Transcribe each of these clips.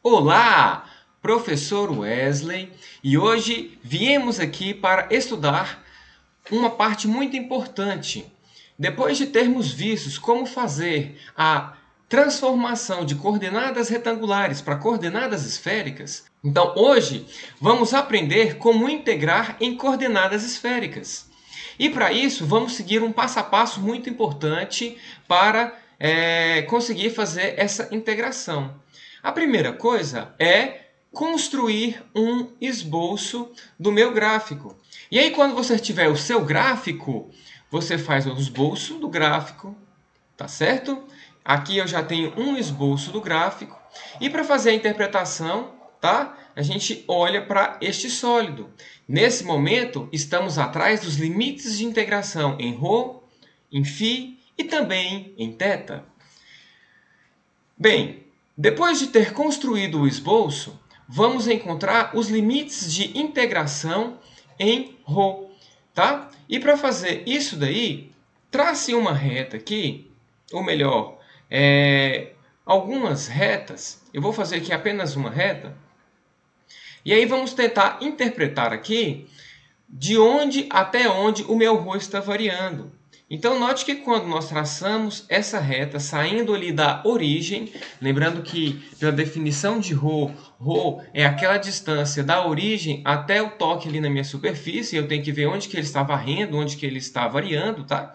Olá, professor Wesley, e hoje viemos aqui para estudar uma parte muito importante. Depois de termos visto como fazer a transformação de coordenadas retangulares para coordenadas esféricas, então hoje vamos aprender como integrar em coordenadas esféricas. E para isso vamos seguir um passo a passo muito importante para conseguir fazer essa integração. A primeira coisa é construir um esboço do meu gráfico. E aí, quando você tiver o seu gráfico, você faz o esboço do gráfico, tá certo? Aqui eu já tenho um esboço do gráfico. E para fazer a interpretação, tá? A gente olha para este sólido. Nesse momento, estamos atrás dos limites de integração em ρ, em φ e também em θ. Bem, depois de ter construído o esboço, vamos encontrar os limites de integração em ρ, tá? E para fazer isso daí, trace uma reta aqui, ou melhor, algumas retas. Eu vou fazer aqui apenas uma reta. E aí vamos tentar interpretar aqui de onde até onde o meu ρ está variando. Então, note que quando nós traçamos essa reta saindo ali da origem, lembrando que pela definição de ρ, ρ é aquela distância da origem até o toque ali na minha superfície, eu tenho que ver onde que ele está varrendo, onde que ele está variando, tá?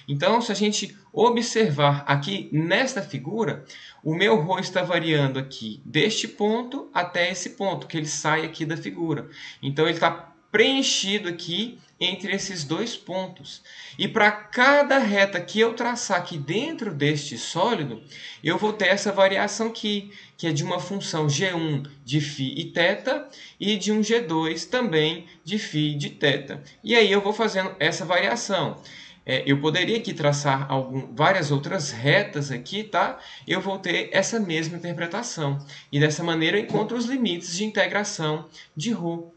Então, se a gente observar aqui nesta figura, o meu ρ está variando aqui deste ponto até esse ponto, que ele sai aqui da figura. Então, ele está preenchido aqui entre esses dois pontos. E para cada reta que eu traçar aqui dentro deste sólido, eu vou ter essa variação aqui, que é de uma função g1 de φ e θ e de um g2 também de φ e de θ. E aí eu vou fazendo essa variação. Eu poderia aqui traçar várias outras retas aqui, tá? Eu vou ter essa mesma interpretação. E dessa maneira eu encontro os limites de integração de ρ.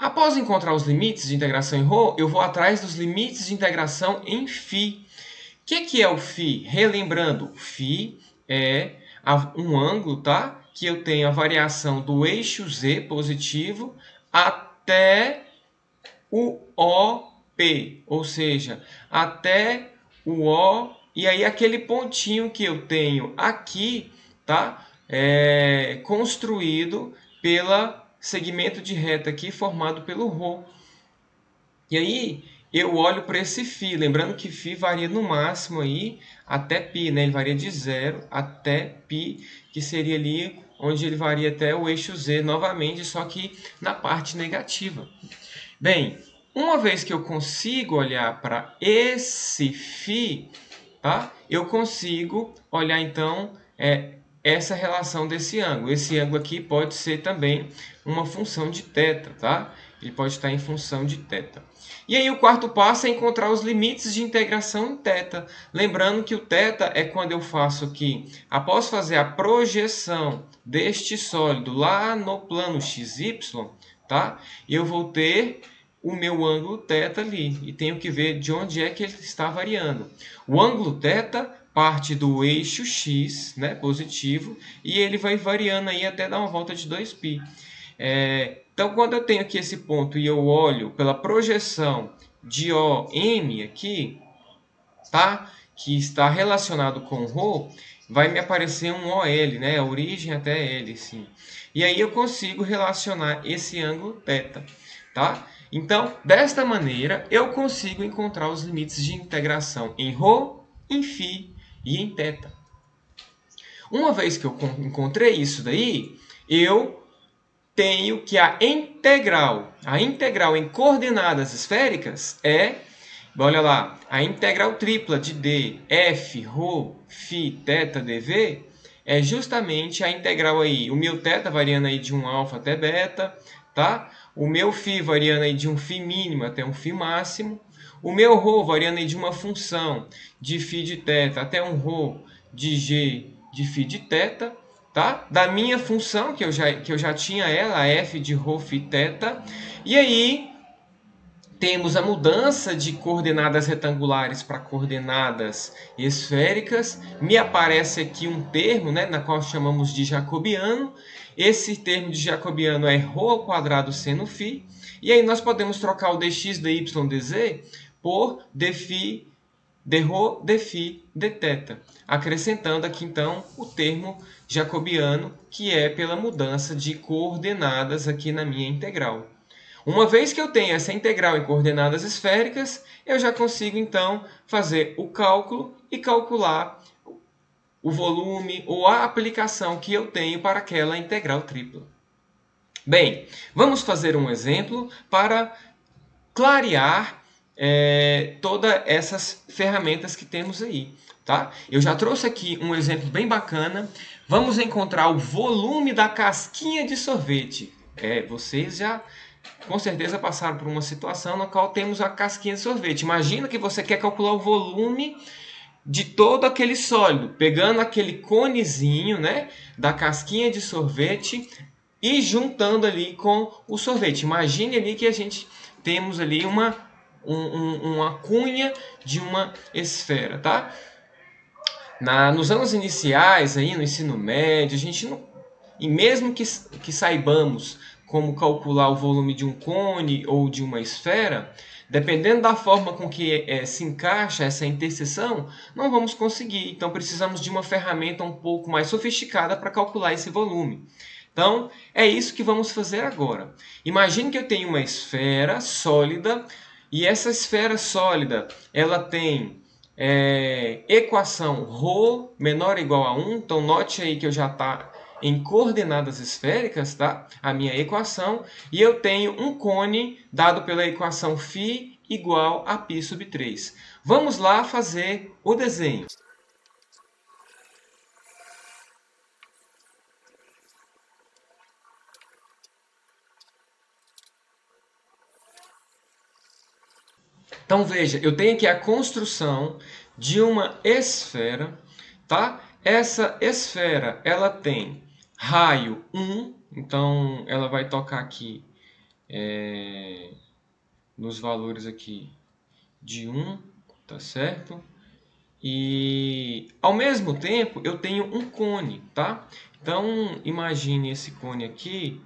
Após encontrar os limites de integração em ρ, eu vou atrás dos limites de integração em φ. O que é o φ? Relembrando, φ é um ângulo, tá? Que eu tenho a variação do eixo z positivo até o OP, ou seja, até o O, e aí aquele pontinho que eu tenho aqui, tá? Construído pela segmento de reta aqui formado pelo ρ. E aí eu olho para esse φ, lembrando que φ varia no máximo aí até π, né? Ele varia de 0 até π, que seria ali onde ele varia até o eixo z novamente, só que na parte negativa. Bem, uma vez que eu consigo olhar para esse φ, tá? Eu consigo olhar então essa relação desse ângulo. Esse ângulo aqui pode ser também uma função de θ, tá? Ele pode estar em função de θ. E aí o quarto passo é encontrar os limites de integração em θ. Lembrando que o θ é quando eu faço aqui, após fazer a projeção deste sólido lá no plano XY, tá? Eu vou ter o meu ângulo θ ali e tenho que ver de onde é que ele está variando. O ângulo θ parte do eixo x, né, positivo, e ele vai variando aí até dar uma volta de 2π. Então, quando eu tenho aqui esse ponto e eu olho pela projeção de OM aqui, tá? Que está relacionado com ρ, vai me aparecer um OL, né? A origem até L, sim. E aí eu consigo relacionar esse ângulo θ, tá? Então, desta maneira, eu consigo encontrar os limites de integração em ρ, em φ e em θ. Uma vez que eu encontrei isso daí, eu tenho que a integral em coordenadas esféricas olha lá, a integral tripla de d, f, ρ, φ, θ, dv, é justamente a integral aí, o meu θ variando aí de um alfa até beta, tá? O meu φ variando aí de um φ mínimo até um φ máximo, o meu ρ variando aí de uma função de φ de θ até um ρ de g de φ de θ, tá? Da minha função, que eu já tinha ela, f de ρ φ θ, e aí temos a mudança de coordenadas retangulares para coordenadas esféricas. Me aparece aqui um termo, né, na qual chamamos de jacobiano. Esse termo de jacobiano é ρ ao quadrado seno φ. E aí nós podemos trocar o dx, dy, dz por dφ, dρ, dφ, dθ. Acrescentando aqui então o termo jacobiano, que é pela mudança de coordenadas aqui na minha integral. Uma vez que eu tenho essa integral em coordenadas esféricas, eu já consigo, então, fazer o cálculo e calcular o volume ou a aplicação que eu tenho para aquela integral tripla. Bem, vamos fazer um exemplo para clarear todas essas ferramentas que temos aí. Tá? Eu já trouxe aqui um exemplo bem bacana. Vamos encontrar o volume da casquinha de sorvete. Vocês já com certeza passaram por uma situação na qual temos a casquinha de sorvete. Imagina que você quer calcular o volume de todo aquele sólido, pegando aquele conezinho, né, da casquinha de sorvete e juntando ali com o sorvete. Imagine ali que a gente temos ali uma cunha de uma esfera, tá? Nos anos iniciais, aí, no ensino médio, a gente não... E mesmo que saibamos como calcular o volume de um cone ou de uma esfera, dependendo da forma com que se encaixa essa interseção, não vamos conseguir. Então, precisamos de uma ferramenta um pouco mais sofisticada para calcular esse volume. Então, é isso que vamos fazer agora. Imagine que eu tenho uma esfera sólida, e essa esfera sólida ela tem equação ρ menor ou igual a 1. Então, note aí que eu já está em coordenadas esféricas, tá? A minha equação, e eu tenho um cone dado pela equação φ igual a π sobre 3. Vamos lá fazer o desenho. Então veja, eu tenho aqui a construção de uma esfera, tá? Essa esfera, ela tem raio 1, então ela vai tocar aqui nos valores aqui de 1, tá certo? E ao mesmo tempo eu tenho um cone, tá? Então imagine esse cone aqui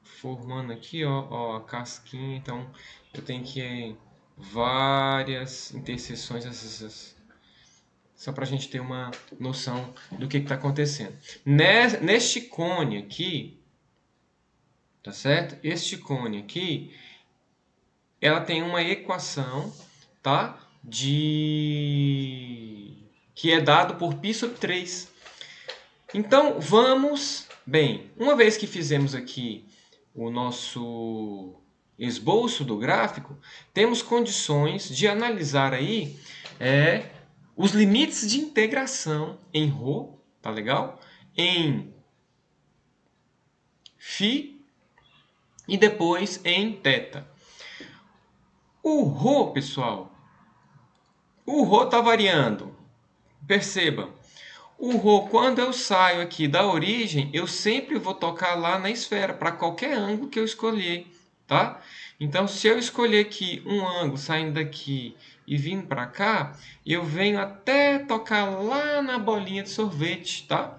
formando aqui, ó, a casquinha. Então eu tenho que várias interseções só para a gente ter uma noção do que está acontecendo. Neste cone aqui, tá certo? Este cone aqui, ela tem uma equação, tá? Que é dado por π sobre 3. Então, vamos... Bem, uma vez que fizemos aqui o nosso esboço do gráfico, temos condições de analisar aí os limites de integração em ρ, tá legal? Em φ e depois em θ. O ρ, pessoal, o ρ está variando. Perceba, o ρ, quando eu saio aqui da origem, eu sempre vou tocar lá na esfera, para qualquer ângulo que eu escolher, tá? Então, se eu escolher aqui um ângulo saindo daqui e vindo para cá, eu venho até tocar lá na bolinha de sorvete, tá?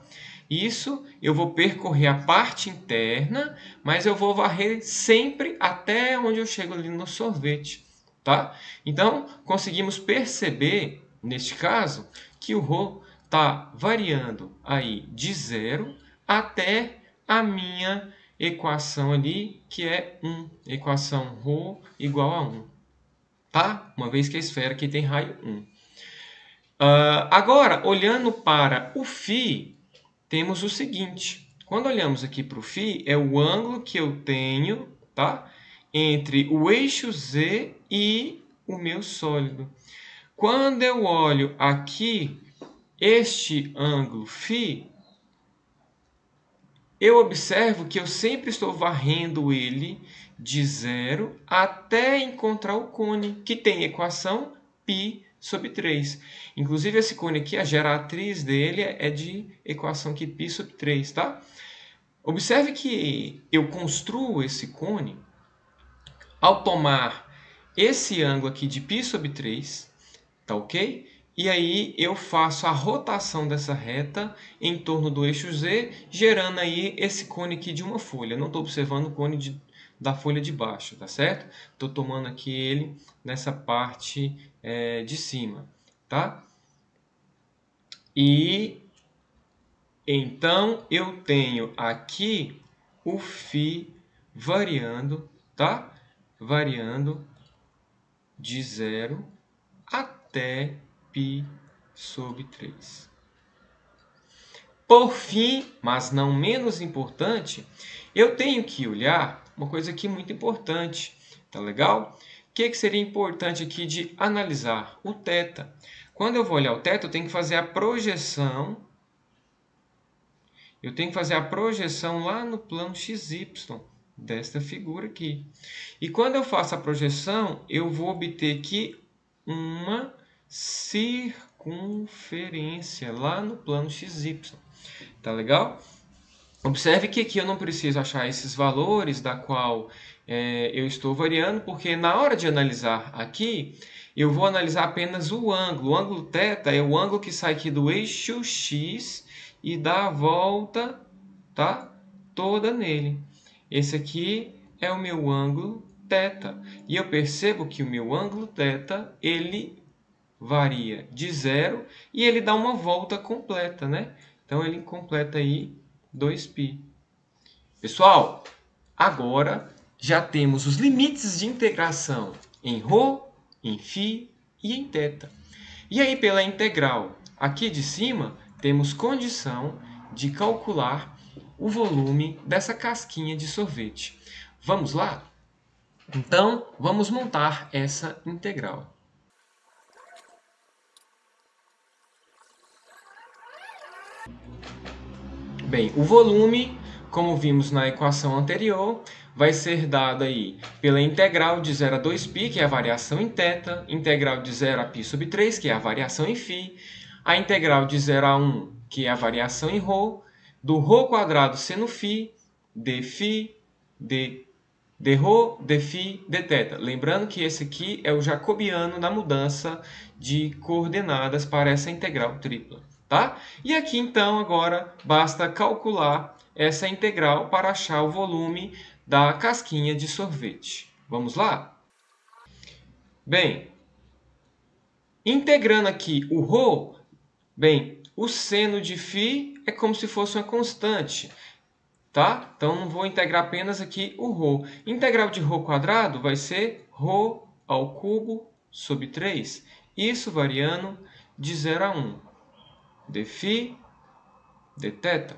Isso eu vou percorrer a parte interna, mas eu vou varrer sempre até onde eu chego ali no sorvete, tá? Então, conseguimos perceber, neste caso, que o ρ está variando aí de 0 até a minha equação ali, que é 1. Equação ρ igual a 1. Tá? Uma vez que a esfera aqui tem raio 1. Agora, olhando para o φ, temos o seguinte. Quando olhamos aqui para o φ, é o ângulo que eu tenho, tá? Entre o eixo Z e o meu sólido. Quando eu olho aqui este ângulo φ, eu observo que eu sempre estou varrendo ele de 0 até encontrar o cone, que tem equação π sobre 3. Inclusive, esse cone aqui, a geratriz dele é de equação que π sobre 3, tá? Observe que eu construo esse cone ao tomar esse ângulo aqui de π sobre 3, tá ok? E aí eu faço a rotação dessa reta em torno do eixo Z, gerando aí esse cone aqui de uma folha. Não estou observando o cone da folha de baixo, tá certo? Estou tomando aqui ele nessa parte de cima, tá? E então eu tenho aqui o φ variando, tá? Variando de 0 até π sobre 3. Por fim, mas não menos importante, eu tenho que olhar uma coisa aqui muito importante, tá legal? O que seria importante aqui de analisar? O θ. Quando eu vou olhar o θ, eu tenho que fazer a projeção. Eu tenho que fazer a projeção lá no plano XY desta figura aqui. E quando eu faço a projeção, eu vou obter aqui uma circunferência lá no plano XY. Tá legal? Observe que aqui eu não preciso achar esses valores da qual eu estou variando, porque na hora de analisar aqui, eu vou analisar apenas o ângulo. O ângulo θ é o ângulo que sai aqui do eixo X e dá a volta, tá? Toda nele. Esse aqui é o meu ângulo θ. E eu percebo que o meu ângulo θ, ele varia de 0 e ele dá uma volta completa, né? Então, ele completa aí 2π. Pessoal, agora já temos os limites de integração em ρ, em φ e em θ. E aí, pela integral aqui de cima, temos condição de calcular o volume dessa casquinha de sorvete. Vamos lá? Então, vamos montar essa integral. Bem, o volume, como vimos na equação anterior, vai ser dado aí pela integral de 0 a 2π, que é a variação em θ, integral de 0 a π sobre 3, que é a variação em φ, a integral de 0 a 1, que é a variação em ρ, do ρ quadrado seno φ, dφ, dρ, dφ, dθ. Lembrando que esse aqui é o jacobiano na mudança de coordenadas para essa integral tripla. Tá? E aqui, então, agora basta calcular essa integral para achar o volume da casquinha de sorvete. Vamos lá? Bem, integrando aqui o ρ, bem, o seno de φ é como se fosse uma constante. Tá? Então, não vou integrar apenas aqui o ρ. Integral de ρ quadrado vai ser ρ ao cubo sobre 3. Isso variando de 0 a 1. dφ, dθ.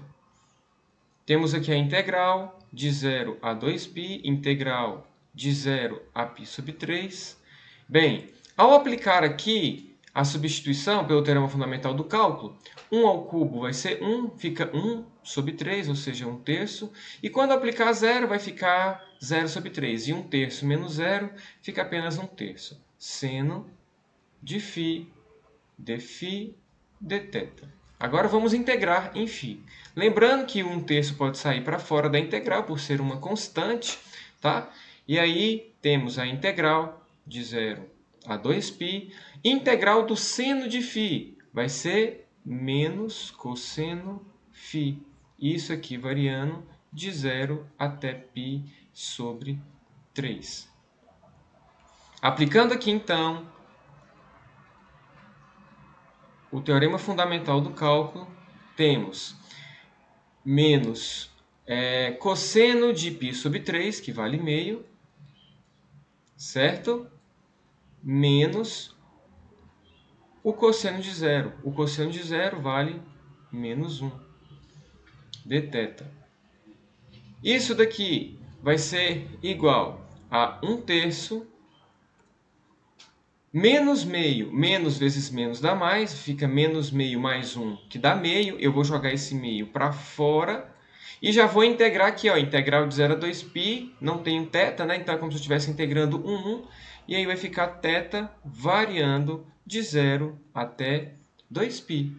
Temos aqui a integral de 0 a 2π, integral de 0 a π sobre 3. Bem, ao aplicar aqui a substituição pelo teorema fundamental do cálculo, 1 ao cubo vai ser 1, fica 1 sobre 3, ou seja, 1/3. E quando aplicar 0, vai ficar 0 sobre 3. E 1/3 menos 0 fica apenas 1/3. Seno de φ, dφ, dθ. Agora vamos integrar em φ. Lembrando que 1/3 pode sair para fora da integral por ser uma constante, tá? E aí temos a integral de 0 a 2π. Integral do seno de φ vai ser menos cosseno φ. Isso aqui variando de 0 até π sobre 3. Aplicando aqui, então, o teorema fundamental do cálculo, temos menos cosseno de π sobre 3, que vale meio, certo? Menos o cosseno de 0. O cosseno de 0 vale menos 1 dθ. Isso daqui vai ser igual a 1/3 menos meio. Menos vezes menos dá mais, fica menos meio mais 1, que dá meio. Eu vou jogar esse meio para fora e já vou integrar aqui, ó, integral de 0 a 2π, não tem θ, né? Então é como se eu estivesse integrando 1, e aí vai ficar θ variando de 0 até 2π.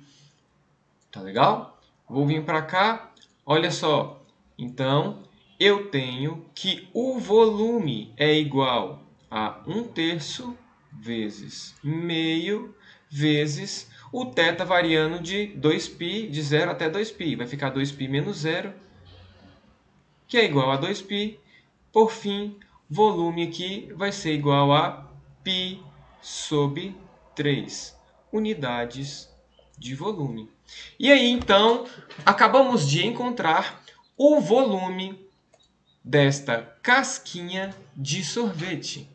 Tá legal? Vou vir para cá, olha só. Então, eu tenho que o volume é igual a 1/3 vezes meio vezes o θ variando de 2π, de 0 até 2π. Vai ficar 2π menos 0, que é igual a 2π. Por fim, volume aqui vai ser igual a π sobre 3 unidades de volume. E aí, então, acabamos de encontrar o volume desta casquinha de sorvete.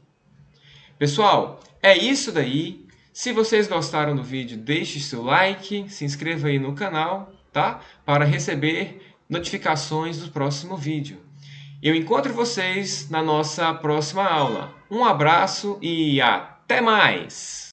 Pessoal, é isso daí. Se vocês gostaram do vídeo, deixe seu like, se inscreva aí no canal, tá? Para receber notificações do próximo vídeo. Eu encontro vocês na nossa próxima aula. Um abraço e até mais!